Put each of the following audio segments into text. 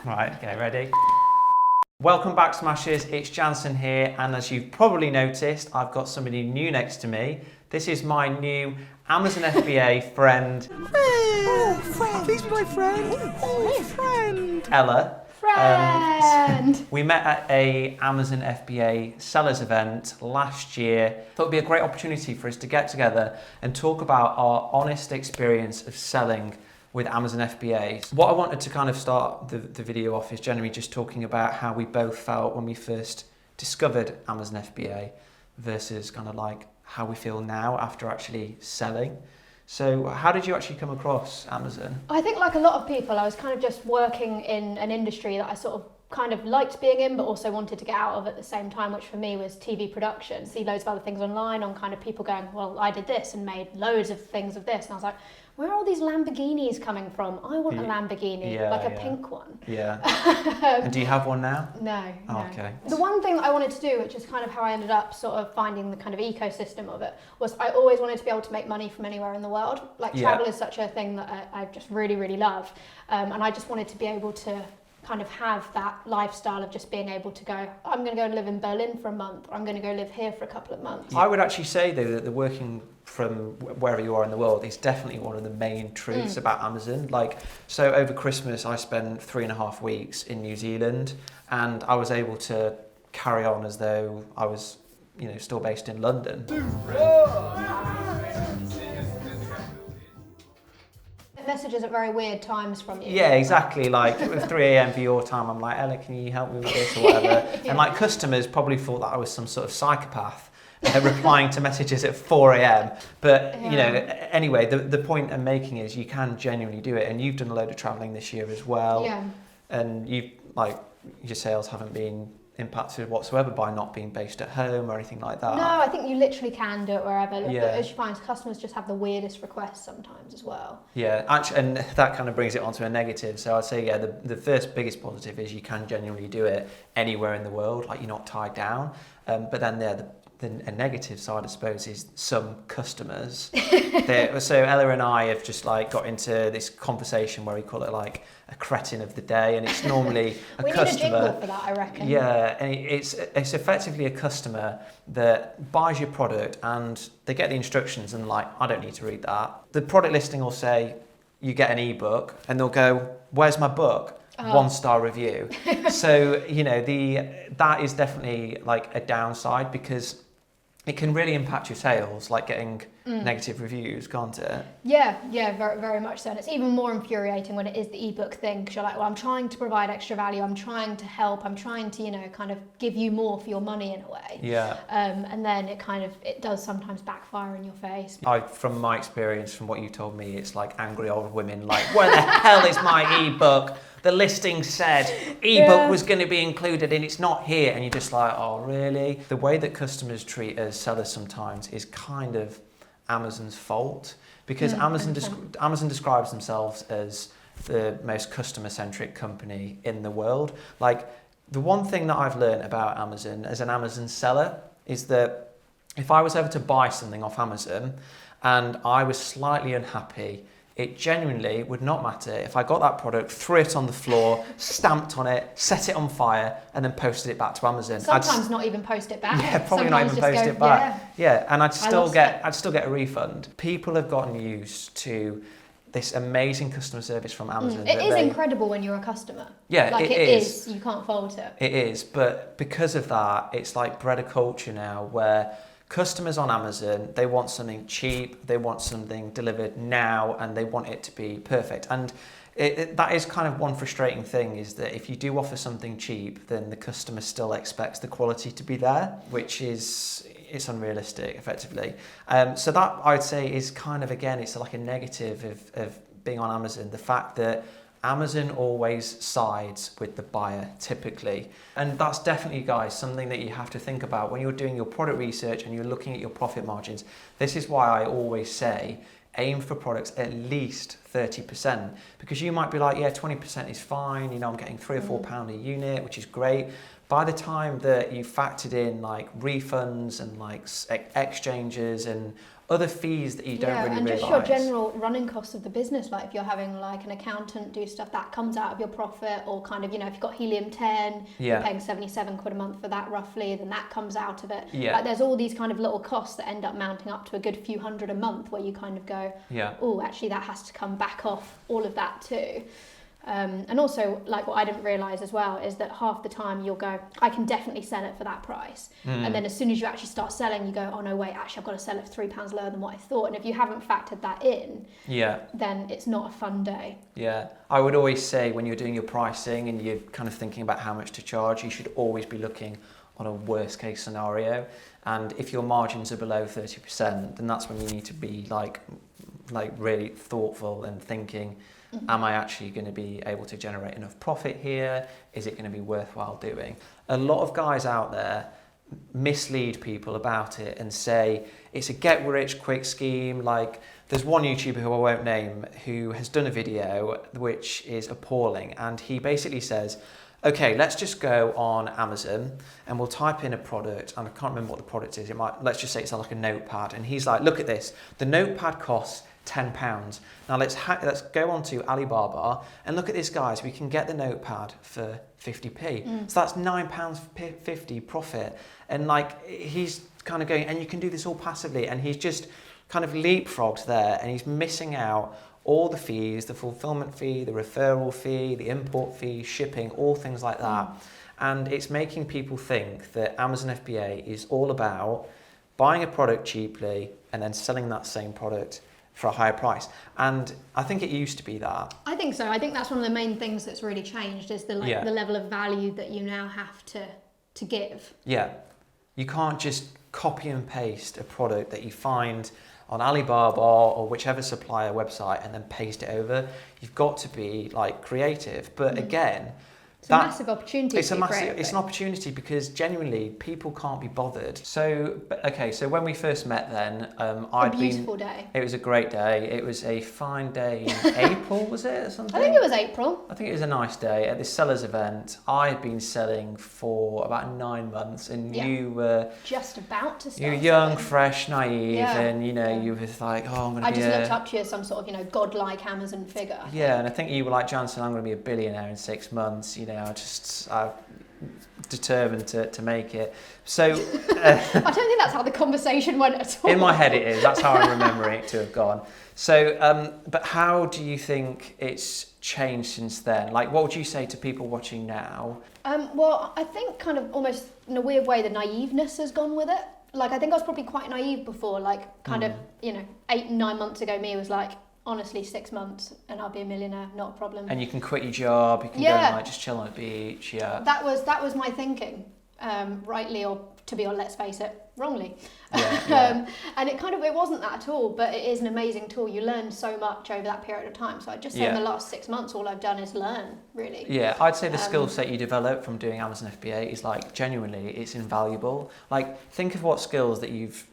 Right, okay, ready? Welcome back, Smashers. It's Jansen here, and as you've probably noticed, I've got somebody new next to me. This is my new Amazon FBA friend. Oh, friend. Please be my friend. Oh, friend. Ella. Friend! We met at a Amazon FBA sellers event last year. Thought it'd be a great opportunity for us to get together and talk about our honest experience of selling with Amazon FBA. What I wanted to kind of start the video off is generally just talking about how we both felt when we first discovered Amazon FBA versus kind of like how we feel now after actually selling. So how did you actually come across Amazon? I think like a lot of people, I was kind of just working in an industry that I sort of kind of liked being in, but also wanted to get out of at the same time, which for me was TV production. See loads of other things online on kind of people going, well, I did this and made loads of things of this. And I was like, where are all these Lamborghinis coming from? I want a Lamborghini, like a pink one. Yeah. And do you have one now? No. Okay. The one thing that I wanted to do, which is kind of how I ended up sort of finding the kind of ecosystem of it, was I always wanted to be able to make money from anywhere in the world. Like travel is such a thing that I just really, really love. And I just wanted to be able to kind of have that lifestyle of just being able to go, I'm going to go and live in Berlin for a month, or I'm going to go live here for a couple of months. I would actually say though that the working from wherever you are in the world is definitely one of the main truths about Amazon. Like, so over Christmas I spent 3.5 weeks in New Zealand, and I was able to carry on as though I was, you know, still based in London. Messages at very weird times from you. Yeah, exactly. Like it was 3 a.m. for your time. I'm like, Ella, can you help me with this or whatever? And like customers probably thought that I was some sort of psychopath replying to messages at 4 a.m. But you know, anyway, the point I'm making is you can genuinely do it, and you've done a load of traveling this year as well. Yeah. And you like your sales haven't been impacted whatsoever by not being based at home or anything like that. No, I think you literally can do it wherever. Yeah. But as you find, customers just have the weirdest requests sometimes as well. Yeah, actually, and that kind of brings it onto a negative. So I'd say, yeah, the first biggest positive is you can genuinely do it anywhere in the world, like you're not tied down. But then a negative side, I suppose, is some customers. So Ella and I have just like got into this conversation where we call it like a cretin of the day, and it's normally a we customer. We need a jingle for that, I reckon. Yeah, and it's effectively a customer that buys your product and they get the instructions and like, I don't need to read that. The product listing will say, you get an ebook, and they'll go, where's my book? 1-star review. So, you know, that is definitely like a downside, because it can really impact your sales, like getting negative reviews, can't it? Yeah, very, very much so. And it's even more infuriating when it is the ebook thing, because you're like, well, I'm trying to provide extra value, I'm trying to help, I'm trying to, you know, kind of give you more for your money in a way. Yeah. And then it does sometimes backfire in your face. From my experience, from what you told me, it's like angry old women, like, where the hell is my ebook? The listing said ebook was going to be included and it's not here, and you're just like, oh really? The way that customers treat us sellers sometimes is kind of Amazon's fault, because Amazon describes themselves as the most customer-centric company in the world. Like, the one thing that I've learned about Amazon as an Amazon seller is that if I was ever to buy something off Amazon and I was slightly unhappy, it genuinely would not matter if I got that product, threw it on the floor, stamped on it, set it on fire, and then posted it back to Amazon. Sometimes not even post it back. Yeah, probably Sometimes not even post it back. Yeah, and I'd still get a refund. People have gotten used to this amazing customer service from Amazon. It is incredible when you're a customer. Yeah, like it is. You can't fault it. It is, but because of that, it's like bred a culture now where customers on Amazon, they want something cheap, they want something delivered now, and they want it to be perfect. And that is kind of one frustrating thing, is that if you do offer something cheap, then the customer still expects the quality to be there, which is, it's unrealistic, effectively. So that, I'd say, is kind of, again, it's like a negative of being on Amazon, the fact that Amazon always sides with the buyer, typically. And that's definitely, guys, something that you have to think about when you're doing your product research and you're looking at your profit margins. This is why I always say, aim for products at least 30%, because you might be like, yeah, 20% is fine, you know, I'm getting £3 or £4 a unit, which is great. By the time that you factored in like refunds and like exchanges and other fees that you don't really realise. And just your general running costs of the business, like if you're having like an accountant do stuff, that comes out of your profit, or kind of, you know, if you've got helium 10, you're paying 77 quid a month for that roughly, then that comes out of it. Like there's all these kind of little costs that end up mounting up to a good few hundred a month, where you kind of go, oh, actually that has to come back off all of that too. And also, like, what I didn't realise as well is that half the time you'll go, I can definitely sell it for that price. And then as soon as you actually start selling, you go, oh no, wait, actually I've got to sell it for £3 lower than what I thought. And if you haven't factored that in, then it's not a fun day. Yeah, I would always say when you're doing your pricing and you're kind of thinking about how much to charge, you should always be looking on a worst case scenario. And if your margins are below 30%, then that's when you need to be like really thoughtful and thinking, am I actually going to be able to generate enough profit here? Is it going to be worthwhile doing? A lot of guys out there mislead people about it and say it's a get rich quick scheme. Like there's one YouTuber who I won't name who has done a video which is appalling, and he basically says, okay, let's just go on Amazon and we'll type in a product, and I can't remember what the product is. Let's just say it's like a notepad, and he's like, look at this, the notepad costs £10. Now let's go on to Alibaba and look at this, guys. We can get the notepad for 50p. So that's £9.50 profit. And like he's kind of going, and you can do this all passively. And he's just kind of leapfrogged there, and he's missing out all the fees, the fulfillment fee, the referral fee, the import fee, shipping, all things like that. And it's making people think that Amazon FBA is all about buying a product cheaply and then selling that same product for a higher price. And I think it used to be that. I think so. I think that's one of the main things that's really changed is the level of value that you now have to give. Yeah. You can't just copy and paste a product that you find on Alibaba or whichever supplier website and then paste it over. You've got to be like creative. But again, it's a massive opportunity. It's an opportunity because genuinely people can't be bothered. So when we first met, then a beautiful day. It was a great day. It was a fine day in April, was it, or something? I think it was April. I think it was a nice day at this sellers event. I had been selling for about 9 months, and you were just about to start. You were young, fresh, naive, and you were like, oh, I'm going to be. I just looked up to you as some sort of godlike Amazon figure. Yeah, and I think you were like, Jansen, I'm going to be a billionaire in 6 months. I'm determined to make it. So I don't think that's how the conversation went at all. In my head it is. That's how I remember it to have gone. So, but how do you think it's changed since then? Like, what would you say to people watching now? Well, I think kind of almost in a weird way the naiveness has gone with it. Like, I think I was probably quite naive before, like kind of, 8-9 months ago me was like, honestly, 6 months and I'll be a millionaire, not a problem. And you can quit your job, you can go and just chill on the beach, That was my thinking, rightly or let's face it, wrongly. And it wasn't that at all, but it is an amazing tool. You learn so much over that period of time. So I'd just say in the last 6 months, all I've done is learn, really. Yeah, I'd say the skill set you develop from doing Amazon FBA is like, genuinely, it's invaluable. Like, think of what skills that you've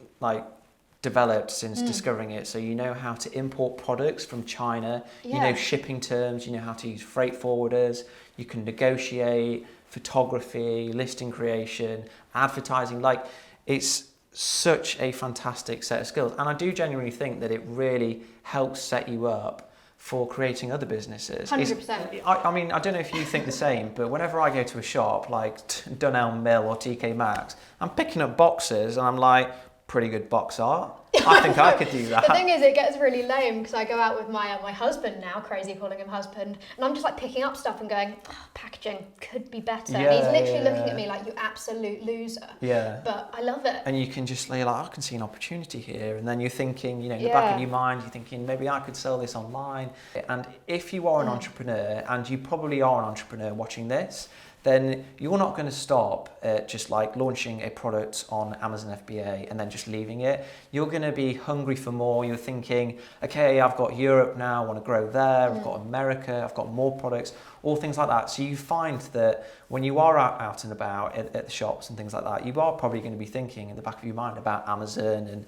developed since discovering it. So you know how to import products from China, you know shipping terms, you know how to use freight forwarders, you can negotiate, photography, listing creation, advertising. Like, it's such a fantastic set of skills, and I do genuinely think that it really helps set you up for creating other businesses. 100%. I mean, I don't know if you think the same, but whenever I go to a shop like Dunelm Mill or TK Maxx, I'm picking up boxes and I'm like, pretty good box art. I think I could do that. The thing is, it gets really lame because I go out with my husband now, crazy calling him husband, and I'm just like picking up stuff and going, packaging could be better. And he's literally looking at me like, you absolute loser. Yeah. But I love it. And you can just like, I can see an opportunity here. And then you're thinking, in the back of your mind, you're thinking, maybe I could sell this online. And if you are an entrepreneur, and you probably are an entrepreneur watching this, then you're not going to stop at just like launching a product on Amazon FBA and then just leaving it. You're going to be hungry for more. You're thinking, okay, I've got Europe now, I want to grow there. I've got America, I've got more products, all things like that. So you find that when you are out and about at the shops and things like that, you are probably going to be thinking in the back of your mind about Amazon and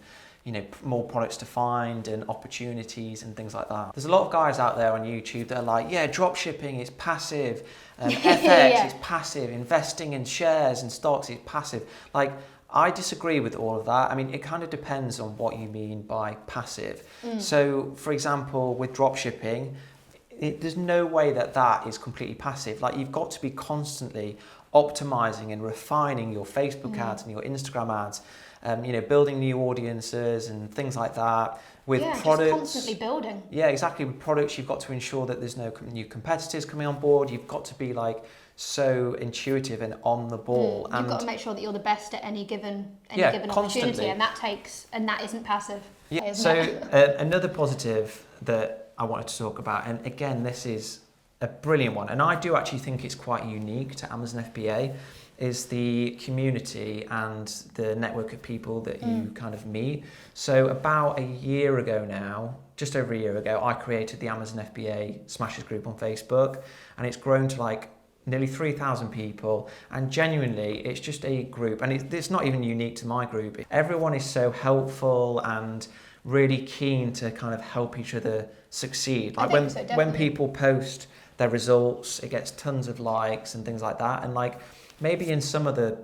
more products to find and opportunities and things like that. There's a lot of guys out there on YouTube that are like, yeah, drop shipping is passive, FX is passive, investing in shares and stocks is passive. Like, I disagree with all of that. I mean, it kind of depends on what you mean by passive. So, for example, with drop shipping, there's no way that is completely passive. Like, you've got to be constantly optimizing and refining your Facebook ads and your Instagram ads, building new audiences and things like that. With products, just constantly building. Yeah, exactly. With products, you've got to ensure that there's no new competitors coming on board. You've got to be like so intuitive and on the ball. You've got to make sure that you're the best at any given opportunity, and that isn't passive. Yeah. So another positive that I wanted to talk about, and again, this is a brilliant one, and I do actually think it's quite unique to Amazon FBA, is the community and the network of people that you kind of meet. So about a year ago now, just over a year ago, I created the Amazon FBA Smashers group on Facebook, and it's grown to like nearly 3,000 people, and genuinely it's just a group, and it's not even unique to my group. Everyone is so helpful and really keen to kind of help each other succeed. Like when people post their results, it gets tons of likes and things like that, and like maybe in some of the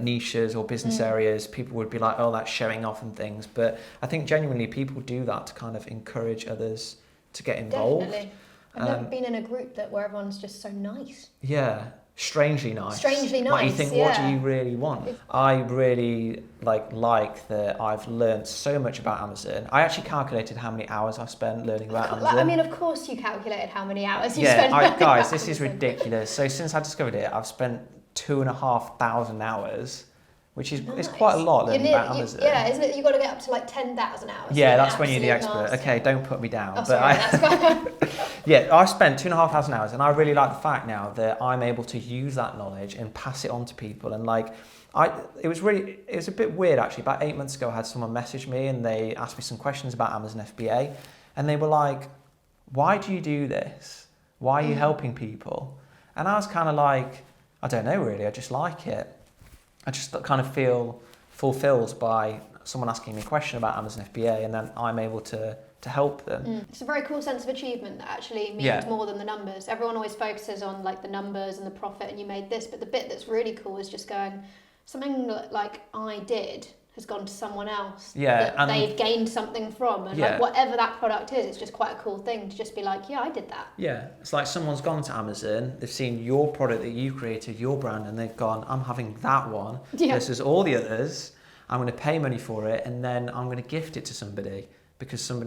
niches or business areas, people would be like, oh, that's showing off and things, but I think genuinely people do that to kind of encourage others to get involved. Definitely. I've never been in a group where everyone's just so nice. Yeah, strangely nice. Strangely nice. Like, you think, what do you really want? I really like that I've learned so much about Amazon. I actually calculated how many hours I've spent learning about Amazon. I mean, of course you calculated how many hours you spent. Yeah, guys, this is ridiculous. So since I discovered it, I've spent 2,500 hours, which is it's quite a lot learning about Amazon. Isn't it? You've got to get up to like 10,000 hours. Yeah, that's when you're the expert. Master. Okay, don't put me down. Oh, sorry, that's fine. Yeah, I spent 2,500 hours, and I really like the fact now that I'm able to use that knowledge and pass it on to people. And it was a bit weird actually. About 8 months ago, I had someone message me and they asked me some questions about Amazon FBA, and they were like, "Why do you do this? Why are you helping people?" And I was kind of like, I don't know really. I just like it. I just kind of feel fulfilled by someone asking me a question about Amazon FBA, and then I'm able to help them. It's a very cool sense of achievement that actually means more than the numbers. Everyone always focuses on like the numbers and the profit and you made this, but the bit that's really cool is just going, something like I did has gone to someone else that they've gained something from, and like whatever that product is, it's just quite a cool thing to just be like, yeah, I did that. Yeah, it's like someone's gone to Amazon, they've seen your product that you created, your brand, and they've gone, I'm having that one versus all the others. I'm going to pay money for it, and then I'm going to gift it to somebody because and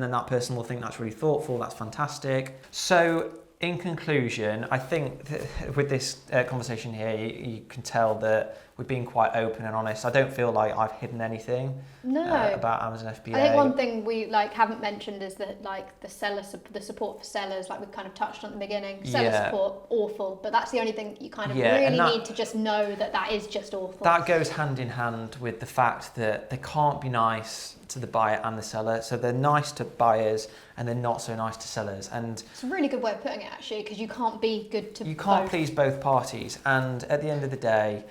then that person will think that's really thoughtful, that's fantastic. So in conclusion, I think with this conversation here, you can tell that we're being quite open and honest. I don't feel like I've hidden anything about Amazon FBA. I think one thing we haven't mentioned is that the support for sellers, like we've kind of touched on at the beginning. Seller support, awful, but that's the only thing you kind of really need to just know that is just awful. That goes hand in hand with the fact that they can't be nice to the buyer and the seller. So they're nice to buyers and they're not so nice to sellers. And it's a really good way of putting it actually, because you can't be good to You can't please both parties, and at the end of the day,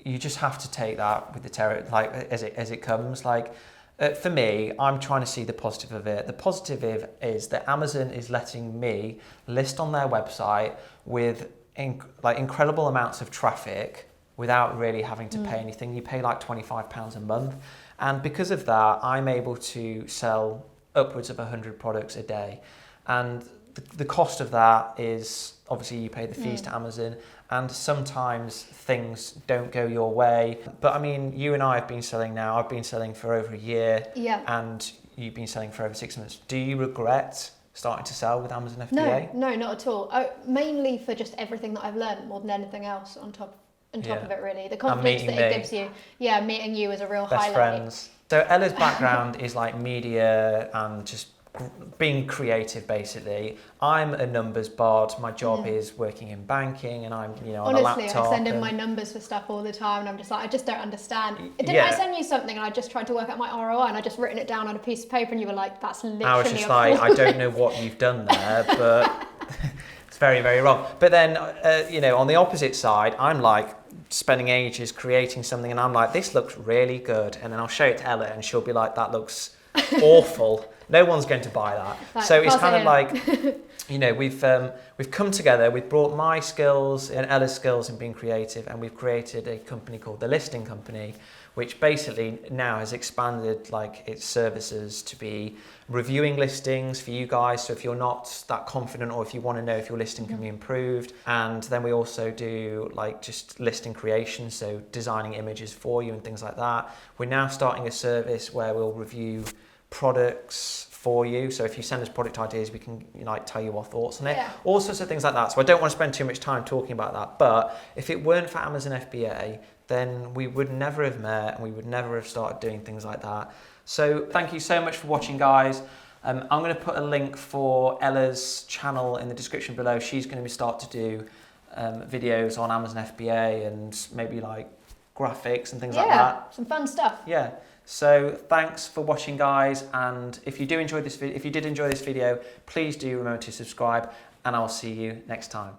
you just have to take that with the terror, as it comes. For me, I'm trying to see the positive of it. The positive is that Amazon is letting me list on their website with incredible amounts of traffic without really having to pay anything. You pay like £25 a month, and because of that, I'm able to sell upwards of 100 products a day. And the cost of that is obviously you pay the fees to Amazon, and sometimes things don't go your way. But I mean, you and I have been selling now. I've been selling for over a year, and you've been selling for over 6 months. Do you regret starting to sell with Amazon FBA? No, not at all. Mainly for just everything that I've learned more than anything else on top of it, really. The confidence that it gives you. Yeah, meeting you is a real highlight. Best friends. So Ella's background is like media and just being creative, basically. I'm a numbers bard. My job is working in banking, and I'm on a laptop. Honestly, I send in my numbers for stuff all the time, and I'm just like, I just don't understand. Didn't I send you something, and I just tried to work out my ROI, and I just written it down on a piece of paper, and you were like, that's literally. I was just like, I don't know what you've done there, but it's very, very wrong. But then, on the opposite side, I'm like spending ages creating something, and I'm like, this looks really good, and then I'll show it to Ella, and she'll be like, that looks awful. No one's going to buy that. Right, So it's pass kind it of like, you know, we've come together. We've brought my skills and Ella's skills in being creative, and we've created a company called The Listing Company, which basically now has expanded like its services to be reviewing listings for you guys. So if you're not that confident, or if you want to know if your listing can be improved, and then we also do like just listing creation, so designing images for you and things like that. We're now starting a service where we'll review products for you. So if you send us product ideas, we can like tell you our thoughts on it. Yeah. All sorts of things like that. So I don't want to spend too much time talking about that. But if it weren't for Amazon FBA, then we would never have met, and we would never have started doing things like that. So thank you so much for watching, guys. I'm going to put a link for Ella's channel in the description below. She's going to start to do videos on Amazon FBA and maybe like graphics and things like that. Yeah, some fun stuff. Yeah. So thanks for watching, guys. And if you did enjoy this video, please do remember to subscribe, and I'll see you next time.